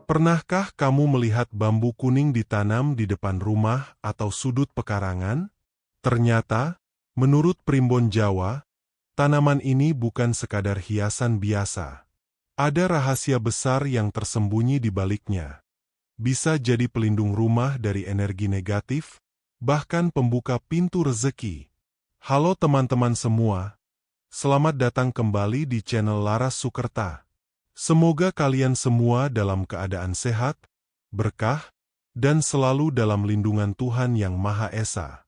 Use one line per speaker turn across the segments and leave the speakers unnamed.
Pernahkah kamu melihat bambu kuning ditanam di depan rumah atau sudut pekarangan? Ternyata, menurut primbon Jawa, tanaman ini bukan sekadar hiasan biasa. Ada rahasia besar yang tersembunyi di baliknya. Bisa jadi pelindung rumah dari energi negatif, bahkan pembuka pintu rezeki. Halo teman-teman semua, selamat datang kembali di channel Laras Sukerta. Semoga kalian semua dalam keadaan sehat, berkah, dan selalu dalam lindungan Tuhan Yang Maha Esa.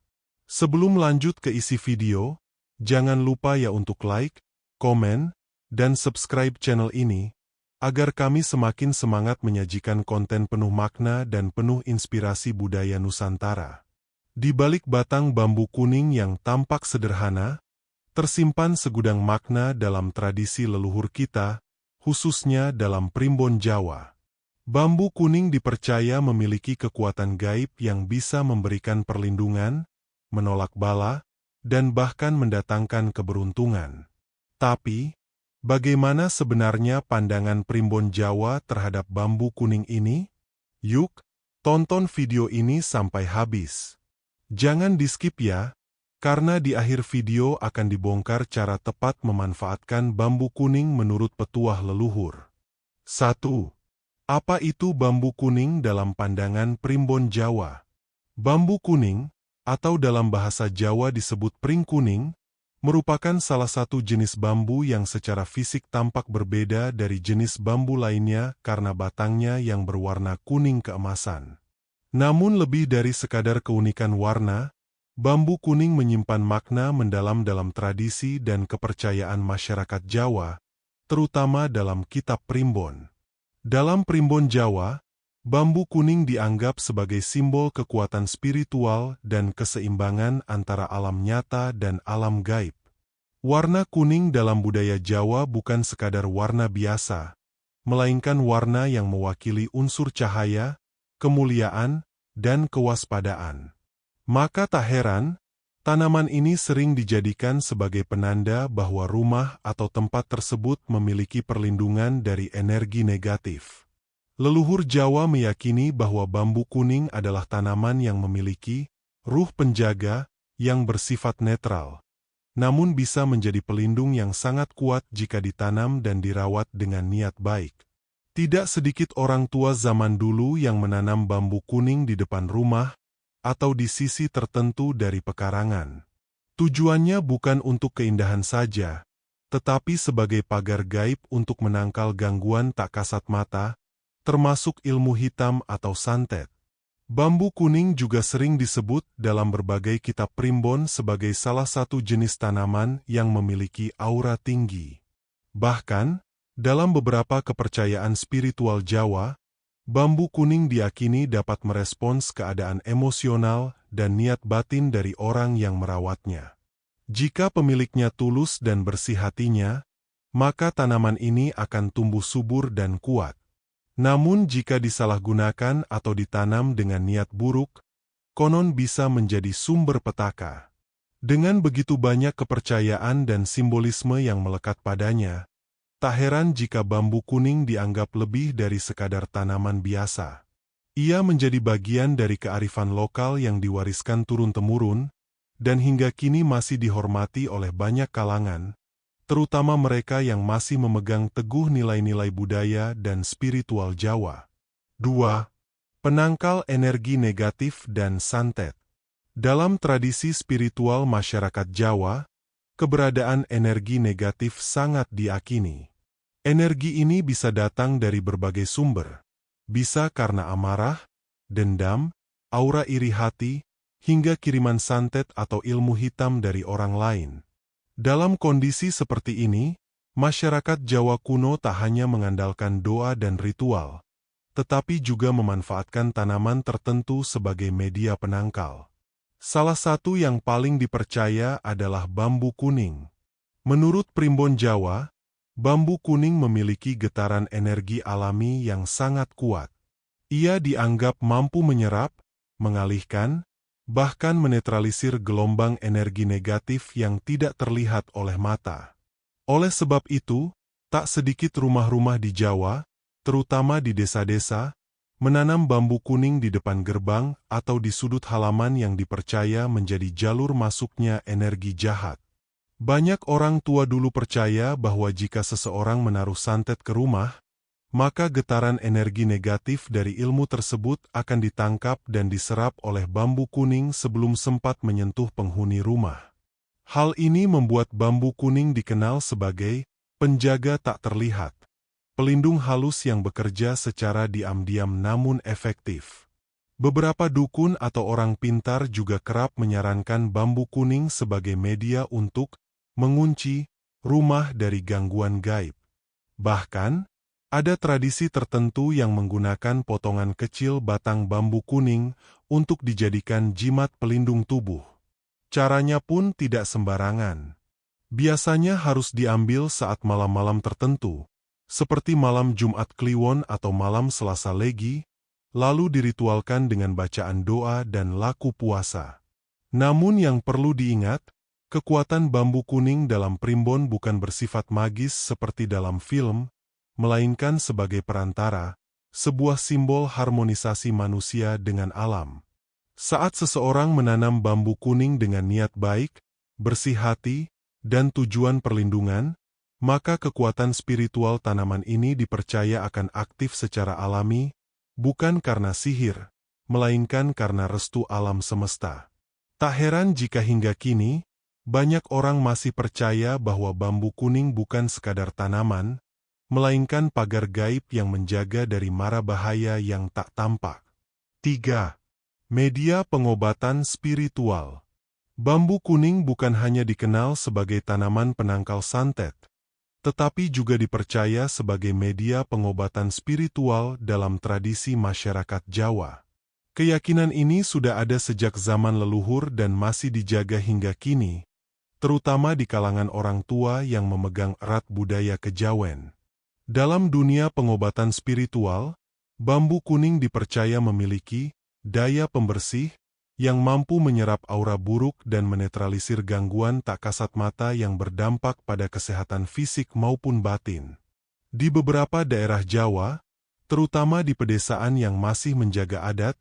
Sebelum lanjut ke isi video, jangan lupa ya untuk like, komen, dan subscribe channel ini, agar kami semakin semangat menyajikan konten penuh makna dan penuh inspirasi budaya Nusantara. Di balik batang bambu kuning yang tampak sederhana, tersimpan segudang makna dalam tradisi leluhur kita, khususnya dalam primbon Jawa. Bambu kuning dipercaya memiliki kekuatan gaib yang bisa memberikan perlindungan, menolak bala, dan bahkan mendatangkan keberuntungan. Tapi, bagaimana sebenarnya pandangan primbon Jawa terhadap bambu kuning ini? Yuk, tonton video ini sampai habis. Jangan di-skip ya, karena di akhir video akan dibongkar cara tepat memanfaatkan bambu kuning menurut petuah leluhur. 1. Apa itu bambu kuning dalam pandangan primbon Jawa? Bambu kuning, atau dalam bahasa Jawa disebut pring kuning, merupakan salah satu jenis bambu yang secara fisik tampak berbeda dari jenis bambu lainnya karena batangnya yang berwarna kuning keemasan. Namun lebih dari sekadar keunikan warna, bambu kuning menyimpan makna mendalam dalam tradisi dan kepercayaan masyarakat Jawa, terutama dalam kitab primbon. Dalam primbon Jawa, bambu kuning dianggap sebagai simbol kekuatan spiritual dan keseimbangan antara alam nyata dan alam gaib. Warna kuning dalam budaya Jawa bukan sekadar warna biasa, melainkan warna yang mewakili unsur cahaya, kemuliaan, dan kewaspadaan. Maka tak heran, tanaman ini sering dijadikan sebagai penanda bahwa rumah atau tempat tersebut memiliki perlindungan dari energi negatif. Leluhur Jawa meyakini bahwa bambu kuning adalah tanaman yang memiliki ruh penjaga yang bersifat netral, namun bisa menjadi pelindung yang sangat kuat jika ditanam dan dirawat dengan niat baik. Tidak sedikit orang tua zaman dulu yang menanam bambu kuning di depan rumah atau di sisi tertentu dari pekarangan. Tujuannya bukan untuk keindahan saja, tetapi sebagai pagar gaib untuk menangkal gangguan tak kasat mata, termasuk ilmu hitam atau santet. Bambu kuning juga sering disebut dalam berbagai kitab primbon sebagai salah satu jenis tanaman yang memiliki aura tinggi. Bahkan, dalam beberapa kepercayaan spiritual Jawa, bambu kuning diyakini dapat merespons keadaan emosional dan niat batin dari orang yang merawatnya. Jika pemiliknya tulus dan bersih hatinya, maka tanaman ini akan tumbuh subur dan kuat. Namun jika disalahgunakan atau ditanam dengan niat buruk, konon bisa menjadi sumber petaka. Dengan begitu banyak kepercayaan dan simbolisme yang melekat padanya, tak heran jika bambu kuning dianggap lebih dari sekadar tanaman biasa. Ia menjadi bagian dari kearifan lokal yang diwariskan turun-temurun, dan hingga kini masih dihormati oleh banyak kalangan, terutama mereka yang masih memegang teguh nilai-nilai budaya dan spiritual Jawa. 2. Penangkal energi negatif dan santet. Dalam tradisi spiritual masyarakat Jawa, keberadaan energi negatif sangat diakini. Energi ini bisa datang dari berbagai sumber, bisa karena amarah, dendam, aura iri hati, hingga kiriman santet atau ilmu hitam dari orang lain. Dalam kondisi seperti ini, masyarakat Jawa kuno tak hanya mengandalkan doa dan ritual, tetapi juga memanfaatkan tanaman tertentu sebagai media penangkal. Salah satu yang paling dipercaya adalah bambu kuning. Menurut primbon Jawa, bambu kuning memiliki getaran energi alami yang sangat kuat. Ia dianggap mampu menyerap, mengalihkan, bahkan menetralisir gelombang energi negatif yang tidak terlihat oleh mata. Oleh sebab itu, tak sedikit rumah-rumah di Jawa, terutama di desa-desa, menanam bambu kuning di depan gerbang atau di sudut halaman yang dipercaya menjadi jalur masuknya energi jahat. Banyak orang tua dulu percaya bahwa jika seseorang menaruh santet ke rumah, maka getaran energi negatif dari ilmu tersebut akan ditangkap dan diserap oleh bambu kuning sebelum sempat menyentuh penghuni rumah. Hal ini membuat bambu kuning dikenal sebagai penjaga tak terlihat, pelindung halus yang bekerja secara diam-diam namun efektif. Beberapa dukun atau orang pintar juga kerap menyarankan bambu kuning sebagai media untuk mengunci rumah dari gangguan gaib. Bahkan, ada tradisi tertentu yang menggunakan potongan kecil batang bambu kuning untuk dijadikan jimat pelindung tubuh. Caranya pun tidak sembarangan. Biasanya harus diambil saat malam-malam tertentu, seperti malam Jumat Kliwon atau malam Selasa Legi, lalu diritualkan dengan bacaan doa dan laku puasa. Namun yang perlu diingat, kekuatan bambu kuning dalam primbon bukan bersifat magis seperti dalam film, melainkan sebagai perantara, sebuah simbol harmonisasi manusia dengan alam. Saat seseorang menanam bambu kuning dengan niat baik, bersih hati, dan tujuan perlindungan, maka kekuatan spiritual tanaman ini dipercaya akan aktif secara alami, bukan karena sihir, melainkan karena restu alam semesta. Tak heran jika hingga kini, banyak orang masih percaya bahwa bambu kuning bukan sekadar tanaman, melainkan pagar gaib yang menjaga dari mara bahaya yang tak tampak. 3. Media pengobatan spiritual. Bambu kuning bukan hanya dikenal sebagai tanaman penangkal santet, tetapi juga dipercaya sebagai media pengobatan spiritual dalam tradisi masyarakat Jawa. Keyakinan ini sudah ada sejak zaman leluhur dan masih dijaga hingga kini, terutama di kalangan orang tua yang memegang erat budaya kejawen. Dalam dunia pengobatan spiritual, bambu kuning dipercaya memiliki daya pembersih yang mampu menyerap aura buruk dan menetralisir gangguan tak kasat mata yang berdampak pada kesehatan fisik maupun batin. Di beberapa daerah Jawa, terutama di pedesaan yang masih menjaga adat,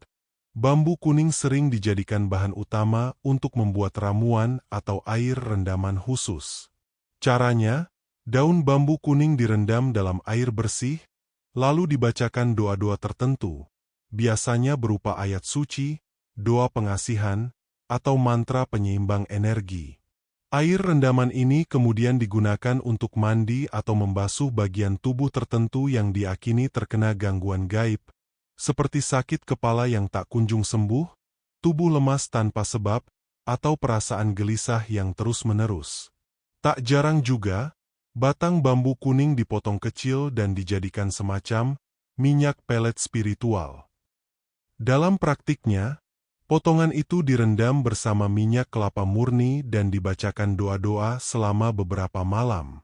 bambu kuning sering dijadikan bahan utama untuk membuat ramuan atau air rendaman khusus. Caranya, daun bambu kuning direndam dalam air bersih, lalu dibacakan doa-doa tertentu, biasanya berupa ayat suci, doa pengasihan, atau mantra penyeimbang energi. Air rendaman ini kemudian digunakan untuk mandi atau membasuh bagian tubuh tertentu yang diakini terkena gangguan gaib, seperti sakit kepala yang tak kunjung sembuh, tubuh lemas tanpa sebab, atau perasaan gelisah yang terus-menerus. Tak jarang juga, batang bambu kuning dipotong kecil dan dijadikan semacam minyak pelet spiritual. Dalam praktiknya, potongan itu direndam bersama minyak kelapa murni dan dibacakan doa-doa selama beberapa malam.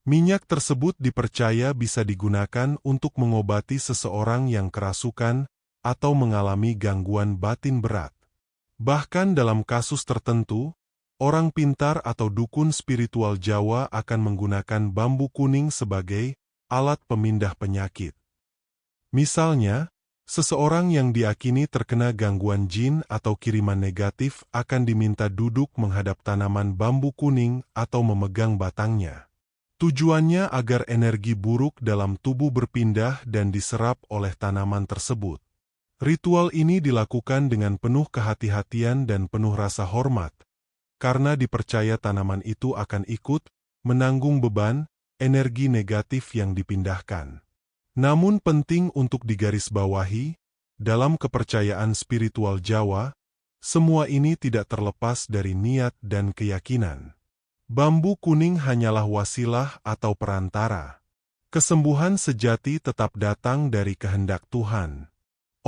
Minyak tersebut dipercaya bisa digunakan untuk mengobati seseorang yang kerasukan atau mengalami gangguan batin berat. Bahkan dalam kasus tertentu, orang pintar atau dukun spiritual Jawa akan menggunakan bambu kuning sebagai alat pemindah penyakit. Misalnya, seseorang yang diakini terkena gangguan jin atau kiriman negatif akan diminta duduk menghadap tanaman bambu kuning atau memegang batangnya. Tujuannya agar energi buruk dalam tubuh berpindah dan diserap oleh tanaman tersebut. Ritual ini dilakukan dengan penuh kehati-hatian dan penuh rasa hormat, karena dipercaya tanaman itu akan ikut menanggung beban energi negatif yang dipindahkan. Namun penting untuk digarisbawahi, dalam kepercayaan spiritual Jawa, semua ini tidak terlepas dari niat dan keyakinan. Bambu kuning hanyalah wasilah atau perantara. Kesembuhan sejati tetap datang dari kehendak Tuhan.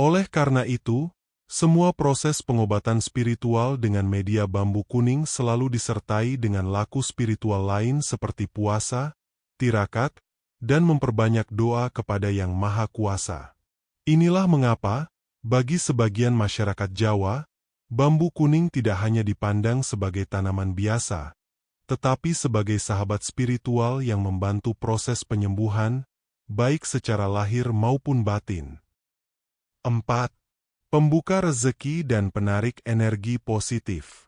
Oleh karena itu, semua proses pengobatan spiritual dengan media bambu kuning selalu disertai dengan laku spiritual lain seperti puasa, tirakat, dan memperbanyak doa kepada Yang Maha Kuasa. Inilah mengapa, bagi sebagian masyarakat Jawa, bambu kuning tidak hanya dipandang sebagai tanaman biasa, tetapi sebagai sahabat spiritual yang membantu proses penyembuhan, baik secara lahir maupun batin. 4. Pembuka rezeki dan penarik energi positif.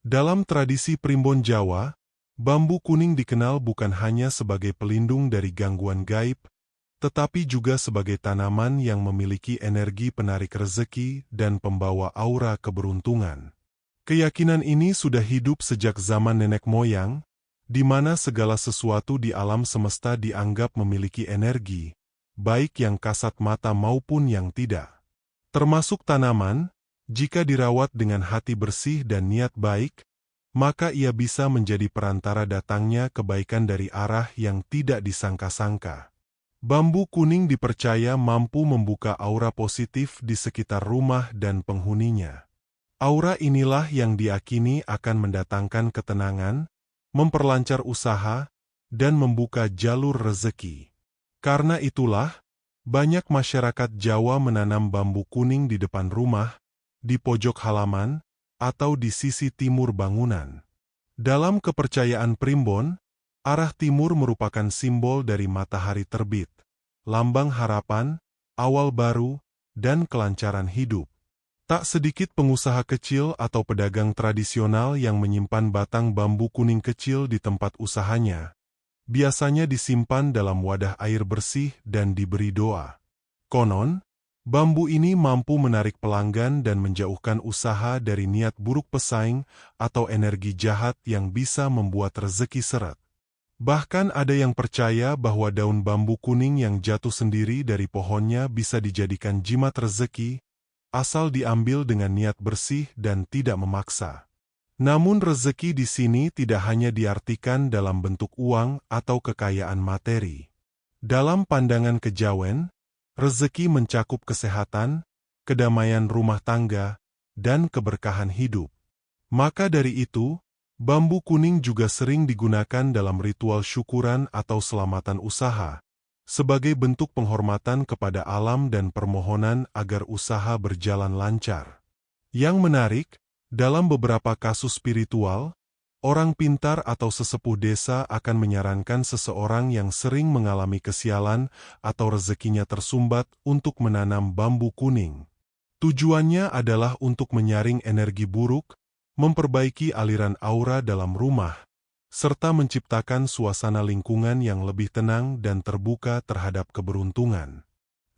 Dalam tradisi Primbon Jawa, bambu kuning dikenal bukan hanya sebagai pelindung dari gangguan gaib, tetapi juga sebagai tanaman yang memiliki energi penarik rezeki dan pembawa aura keberuntungan. Keyakinan ini sudah hidup sejak zaman nenek moyang, di mana segala sesuatu di alam semesta dianggap memiliki energi, baik yang kasat mata maupun yang tidak. Termasuk tanaman, jika dirawat dengan hati bersih dan niat baik, maka ia bisa menjadi perantara datangnya kebaikan dari arah yang tidak disangka-sangka. Bambu kuning dipercaya mampu membuka aura positif di sekitar rumah dan penghuninya. Aura inilah yang diyakini akan mendatangkan ketenangan, memperlancar usaha, dan membuka jalur rezeki. Karena itulah, banyak masyarakat Jawa menanam bambu kuning di depan rumah, di pojok halaman, atau di sisi timur bangunan. Dalam kepercayaan Primbon, arah timur merupakan simbol dari matahari terbit, lambang harapan, awal baru, dan kelancaran hidup. Tak sedikit pengusaha kecil atau pedagang tradisional yang menyimpan batang bambu kuning kecil di tempat usahanya. Biasanya disimpan dalam wadah air bersih dan diberi doa. Konon, bambu ini mampu menarik pelanggan dan menjauhkan usaha dari niat buruk pesaing atau energi jahat yang bisa membuat rezeki seret. Bahkan ada yang percaya bahwa daun bambu kuning yang jatuh sendiri dari pohonnya bisa dijadikan jimat rezeki, asal diambil dengan niat bersih dan tidak memaksa. Namun rezeki di sini tidak hanya diartikan dalam bentuk uang atau kekayaan materi. Dalam pandangan kejawen, rezeki mencakup kesehatan, kedamaian rumah tangga, dan keberkahan hidup. Maka dari itu, bambu kuning juga sering digunakan dalam ritual syukuran atau selamatan usaha, sebagai bentuk penghormatan kepada alam dan permohonan agar usaha berjalan lancar. Yang menarik, dalam beberapa kasus spiritual, orang pintar atau sesepuh desa akan menyarankan seseorang yang sering mengalami kesialan atau rezekinya tersumbat untuk menanam bambu kuning. Tujuannya adalah untuk menyaring energi buruk, memperbaiki aliran aura dalam rumah, serta menciptakan suasana lingkungan yang lebih tenang dan terbuka terhadap keberuntungan.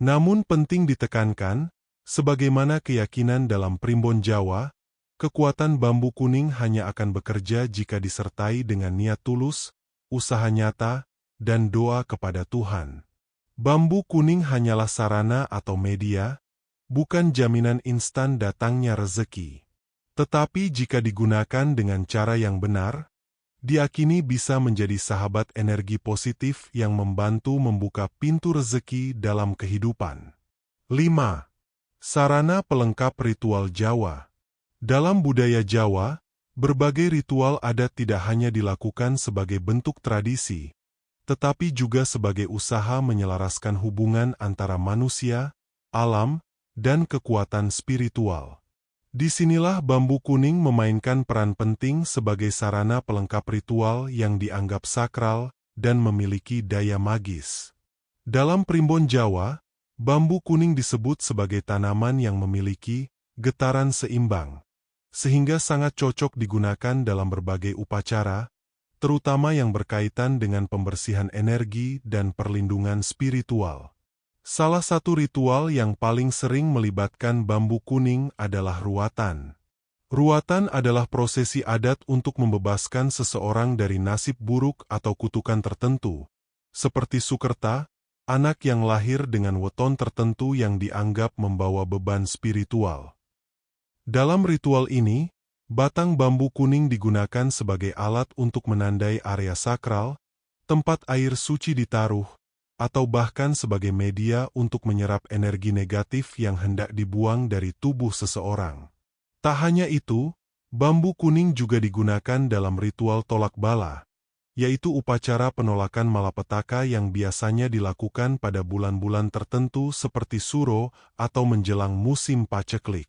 Namun penting ditekankan, sebagaimana keyakinan dalam Primbon Jawa, kekuatan bambu kuning hanya akan bekerja jika disertai dengan niat tulus, usaha nyata, dan doa kepada Tuhan. Bambu kuning hanyalah sarana atau media, bukan jaminan instan datangnya rezeki. Tetapi jika digunakan dengan cara yang benar, diakini bisa menjadi sahabat energi positif yang membantu membuka pintu rezeki dalam kehidupan. 5. Sarana pelengkap ritual Jawa. Dalam budaya Jawa, berbagai ritual adat tidak hanya dilakukan sebagai bentuk tradisi, tetapi juga sebagai usaha menyelaraskan hubungan antara manusia, alam, dan kekuatan spiritual. Disinilah bambu kuning memainkan peran penting sebagai sarana pelengkap ritual yang dianggap sakral dan memiliki daya magis. Dalam Primbon Jawa, bambu kuning disebut sebagai tanaman yang memiliki getaran seimbang, sehingga sangat cocok digunakan dalam berbagai upacara, terutama yang berkaitan dengan pembersihan energi dan perlindungan spiritual. Salah satu ritual yang paling sering melibatkan bambu kuning adalah ruatan. Ruatan adalah prosesi adat untuk membebaskan seseorang dari nasib buruk atau kutukan tertentu, seperti Sukerta, anak yang lahir dengan weton tertentu yang dianggap membawa beban spiritual. Dalam ritual ini, batang bambu kuning digunakan sebagai alat untuk menandai area sakral, tempat air suci ditaruh, atau bahkan sebagai media untuk menyerap energi negatif yang hendak dibuang dari tubuh seseorang. Tak hanya itu, bambu kuning juga digunakan dalam ritual tolak bala, yaitu upacara penolakan malapetaka yang biasanya dilakukan pada bulan-bulan tertentu seperti Suro atau menjelang musim paceklik.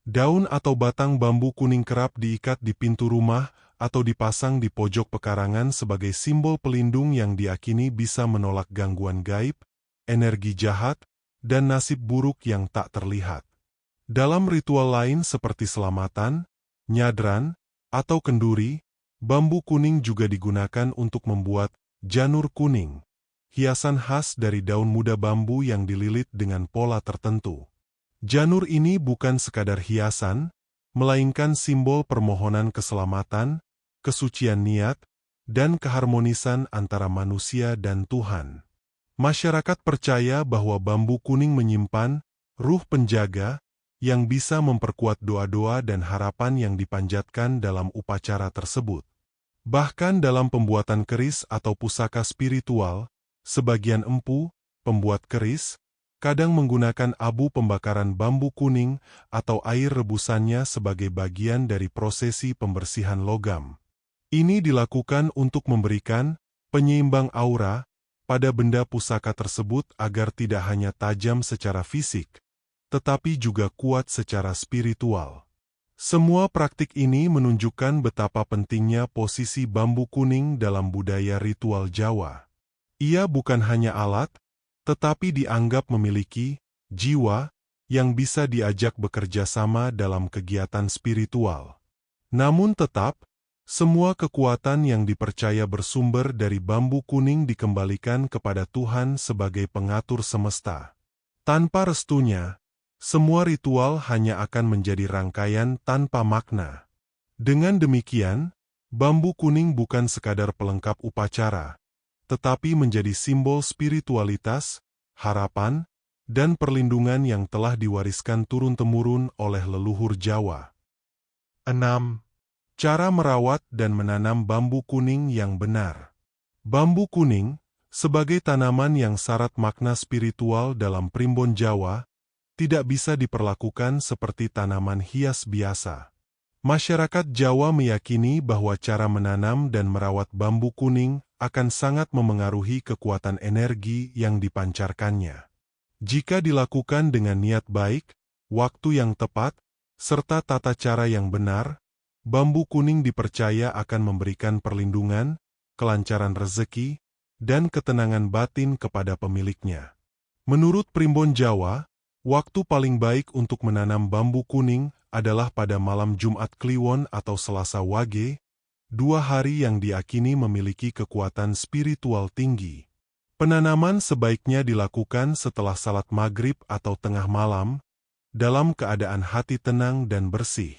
Daun atau batang bambu kuning kerap diikat di pintu rumah atau dipasang di pojok pekarangan sebagai simbol pelindung yang diyakini bisa menolak gangguan gaib, energi jahat, dan nasib buruk yang tak terlihat. Dalam ritual lain seperti selamatan, nyadran, atau kenduri, bambu kuning juga digunakan untuk membuat janur kuning, hiasan khas dari daun muda bambu yang dililit dengan pola tertentu. Janur ini bukan sekadar hiasan, melainkan simbol permohonan keselamatan, kesucian niat, dan keharmonisan antara manusia dan Tuhan. Masyarakat percaya bahwa bambu kuning menyimpan ruh penjaga yang bisa memperkuat doa-doa dan harapan yang dipanjatkan dalam upacara tersebut. Bahkan dalam pembuatan keris atau pusaka spiritual, sebagian empu, pembuat keris, kadang menggunakan abu pembakaran bambu kuning atau air rebusannya sebagai bagian dari prosesi pembersihan logam. Ini dilakukan untuk memberikan penyeimbang aura pada benda pusaka tersebut agar tidak hanya tajam secara fisik, tetapi juga kuat secara spiritual. Semua praktik ini menunjukkan betapa pentingnya posisi bambu kuning dalam budaya ritual Jawa. Ia bukan hanya alat, tetapi dianggap memiliki jiwa yang bisa diajak bekerja sama dalam kegiatan spiritual. Namun tetap, semua kekuatan yang dipercaya bersumber dari bambu kuning dikembalikan kepada Tuhan sebagai pengatur semesta. Tanpa restunya, semua ritual hanya akan menjadi rangkaian tanpa makna. Dengan demikian, bambu kuning bukan sekadar pelengkap upacara, tetapi menjadi simbol spiritualitas, harapan, dan perlindungan yang telah diwariskan turun-temurun oleh leluhur Jawa. 6. Cara merawat dan menanam bambu kuning yang benar. Bambu kuning, sebagai tanaman yang syarat makna spiritual dalam primbon Jawa, tidak bisa diperlakukan seperti tanaman hias biasa. Masyarakat Jawa meyakini bahwa cara menanam dan merawat bambu kuning akan sangat memengaruhi kekuatan energi yang dipancarkannya. Jika dilakukan dengan niat baik, waktu yang tepat, serta tata cara yang benar, bambu kuning dipercaya akan memberikan perlindungan, kelancaran rezeki, dan ketenangan batin kepada pemiliknya. Menurut primbon Jawa, waktu paling baik untuk menanam bambu kuning adalah pada malam Jumat Kliwon atau Selasa Wage, 2 hari yang diakini memiliki kekuatan spiritual tinggi. Penanaman sebaiknya dilakukan setelah salat maghrib atau tengah malam, dalam keadaan hati tenang dan bersih.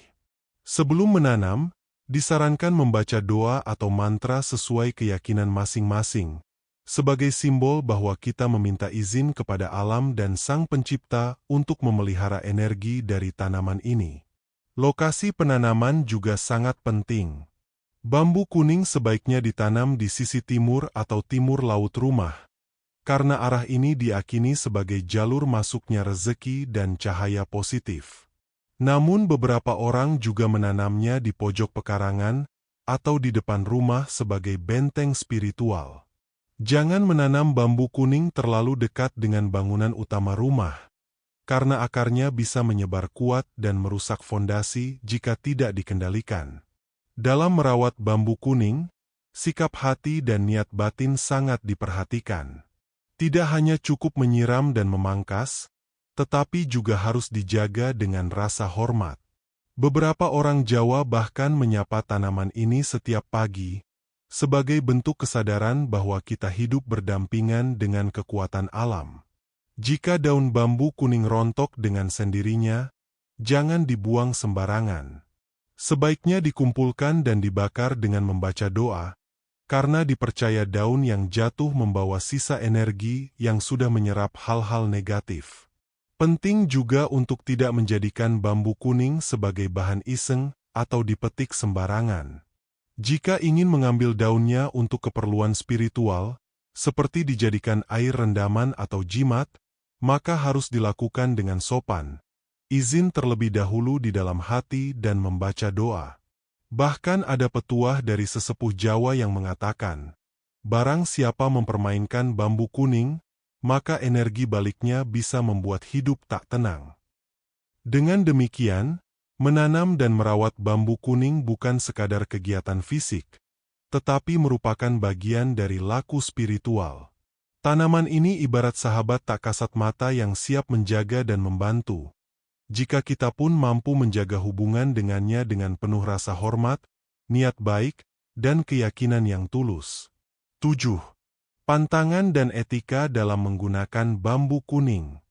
Sebelum menanam, disarankan membaca doa atau mantra sesuai keyakinan masing-masing, sebagai simbol bahwa kita meminta izin kepada alam dan Sang Pencipta untuk memelihara energi dari tanaman ini. Lokasi penanaman juga sangat penting. Bambu kuning sebaiknya ditanam di sisi timur atau timur laut rumah, karena arah ini diakini sebagai jalur masuknya rezeki dan cahaya positif. Namun beberapa orang juga menanamnya di pojok pekarangan atau di depan rumah sebagai benteng spiritual. Jangan menanam bambu kuning terlalu dekat dengan bangunan utama rumah, karena akarnya bisa menyebar kuat dan merusak fondasi jika tidak dikendalikan. Dalam merawat bambu kuning, sikap hati dan niat batin sangat diperhatikan. Tidak hanya cukup menyiram dan memangkas, tetapi juga harus dijaga dengan rasa hormat. Beberapa orang Jawa bahkan menyapa tanaman ini setiap pagi, sebagai bentuk kesadaran bahwa kita hidup berdampingan dengan kekuatan alam. Jika daun bambu kuning rontok dengan sendirinya, jangan dibuang sembarangan. Sebaiknya dikumpulkan dan dibakar dengan membaca doa, karena dipercaya daun yang jatuh membawa sisa energi yang sudah menyerap hal-hal negatif. Penting juga untuk tidak menjadikan bambu kuning sebagai bahan iseng atau dipetik sembarangan. Jika ingin mengambil daunnya untuk keperluan spiritual, seperti dijadikan air rendaman atau jimat, maka harus dilakukan dengan sopan, izin terlebih dahulu di dalam hati dan membaca doa. Bahkan ada petuah dari sesepuh Jawa yang mengatakan, barang siapa mempermainkan bambu kuning, maka energi baliknya bisa membuat hidup tak tenang. Dengan demikian, menanam dan merawat bambu kuning bukan sekadar kegiatan fisik, tetapi merupakan bagian dari laku spiritual. Tanaman ini ibarat sahabat tak kasat mata yang siap menjaga dan membantu. Jika kita pun mampu menjaga hubungan dengannya dengan penuh rasa hormat, niat baik, dan keyakinan yang tulus. 7. Pantangan dan etika dalam menggunakan bambu kuning.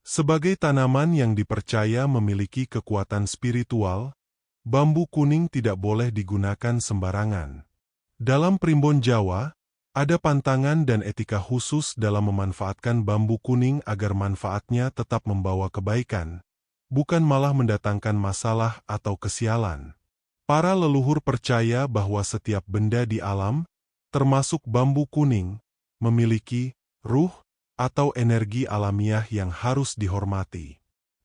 Sebagai tanaman yang dipercaya memiliki kekuatan spiritual, bambu kuning tidak boleh digunakan sembarangan. Dalam primbon Jawa, ada pantangan dan etika khusus dalam memanfaatkan bambu kuning agar manfaatnya tetap membawa kebaikan, bukan malah mendatangkan masalah atau kesialan. Para leluhur percaya bahwa setiap benda di alam, termasuk bambu kuning, memiliki ruh atau energi alamiah yang harus dihormati.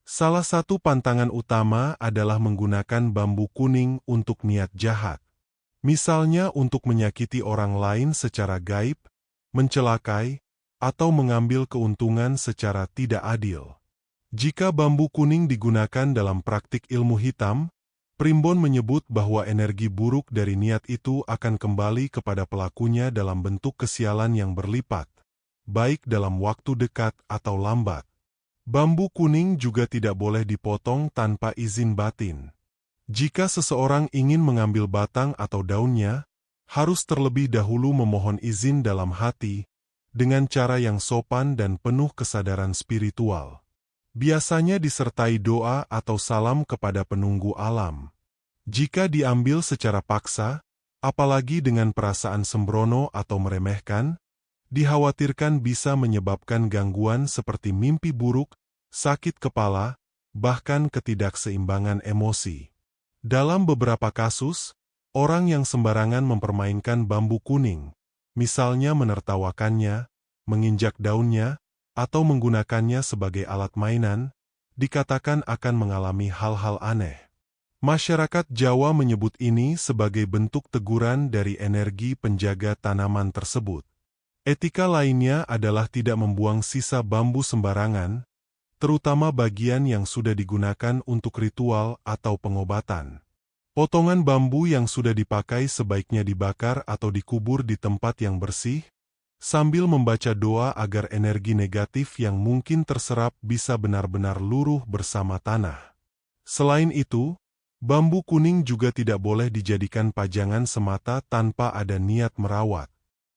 Salah satu pantangan utama adalah menggunakan bambu kuning untuk niat jahat. Misalnya untuk menyakiti orang lain secara gaib, mencelakai, atau mengambil keuntungan secara tidak adil. Jika bambu kuning digunakan dalam praktik ilmu hitam, primbon menyebut bahwa energi buruk dari niat itu akan kembali kepada pelakunya dalam bentuk kesialan yang berlipat, baik dalam waktu dekat atau lambat. Bambu kuning juga tidak boleh dipotong tanpa izin batin. Jika seseorang ingin mengambil batang atau daunnya, harus terlebih dahulu memohon izin dalam hati, dengan cara yang sopan dan penuh kesadaran spiritual. Biasanya disertai doa atau salam kepada penunggu alam. Jika diambil secara paksa, apalagi dengan perasaan sembrono atau meremehkan, dikhawatirkan bisa menyebabkan gangguan seperti mimpi buruk, sakit kepala, bahkan ketidakseimbangan emosi. Dalam beberapa kasus, orang yang sembarangan mempermainkan bambu kuning, misalnya menertawakannya, menginjak daunnya, atau menggunakannya sebagai alat mainan, dikatakan akan mengalami hal-hal aneh. Masyarakat Jawa menyebut ini sebagai bentuk teguran dari energi penjaga tanaman tersebut. Etika lainnya adalah tidak membuang sisa bambu sembarangan, terutama bagian yang sudah digunakan untuk ritual atau pengobatan. Potongan bambu yang sudah dipakai sebaiknya dibakar atau dikubur di tempat yang bersih, sambil membaca doa agar energi negatif yang mungkin terserap bisa benar-benar luruh bersama tanah. Selain itu, bambu kuning juga tidak boleh dijadikan pajangan semata tanpa ada niat merawat.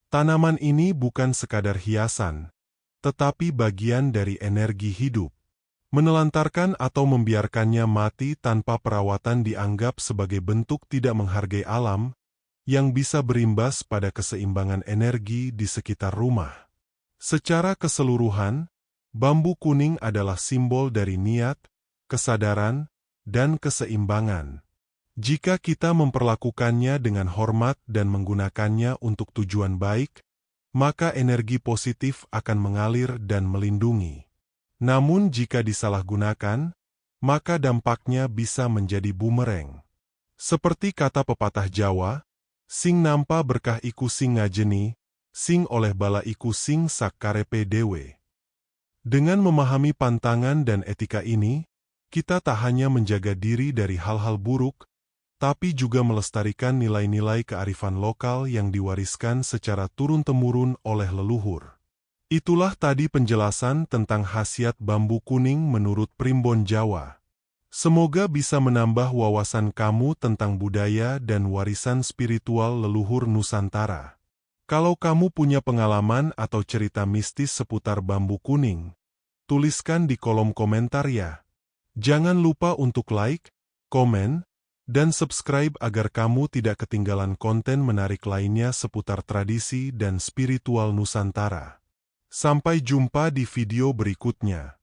Tanaman ini bukan sekadar hiasan, tetapi bagian dari energi hidup. Menelantarkan atau membiarkannya mati tanpa perawatan dianggap sebagai bentuk tidak menghargai alam, yang bisa berimbas pada keseimbangan energi di sekitar rumah. Secara keseluruhan, bambu kuning adalah simbol dari niat, kesadaran, dan keseimbangan. Jika kita memperlakukannya dengan hormat dan menggunakannya untuk tujuan baik, maka energi positif akan mengalir dan melindungi. Namun jika disalahgunakan, maka dampaknya bisa menjadi bumerang. Seperti kata pepatah Jawa, sing nampa berkah iku sing ngajeni, sing oleh bala iku sing sakkarepe dewe. Dengan memahami pantangan dan etika ini, kita tak hanya menjaga diri dari hal-hal buruk, tapi juga melestarikan nilai-nilai kearifan lokal yang diwariskan secara turun-temurun oleh leluhur. Itulah tadi penjelasan tentang khasiat bambu kuning menurut Primbon Jawa. Semoga bisa menambah wawasan kamu tentang budaya dan warisan spiritual leluhur Nusantara. Kalau kamu punya pengalaman atau cerita mistis seputar bambu kuning, tuliskan di kolom komentar ya. Jangan lupa untuk like, komen, dan subscribe agar kamu tidak ketinggalan konten menarik lainnya seputar tradisi dan spiritual Nusantara. Sampai jumpa di video berikutnya.